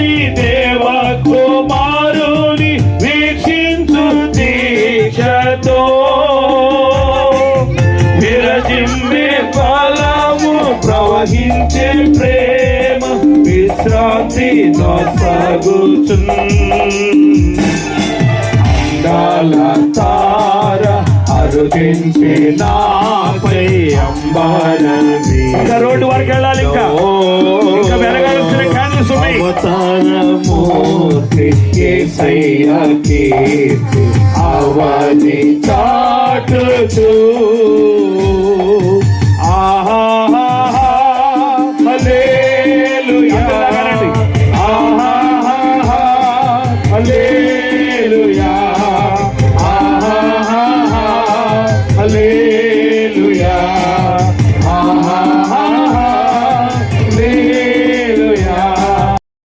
కలవరి దేవ కుమారుని వీక్షించు దీక్షతో విరజిమ్మే ఫలము ప్రవహించే ప్రేమ విశ్రాంతి నొసగుచున్ తార అరుదించి నాపై అంబరవి. ఇంకా రోడ్డు వరకు వెళ్ళాలి, ఇంకా వెలగాల్సిన క్యాండిల్స్ ఉన్నాయి. అవతారమూర్తి యేసయ్య కీర్తి అవని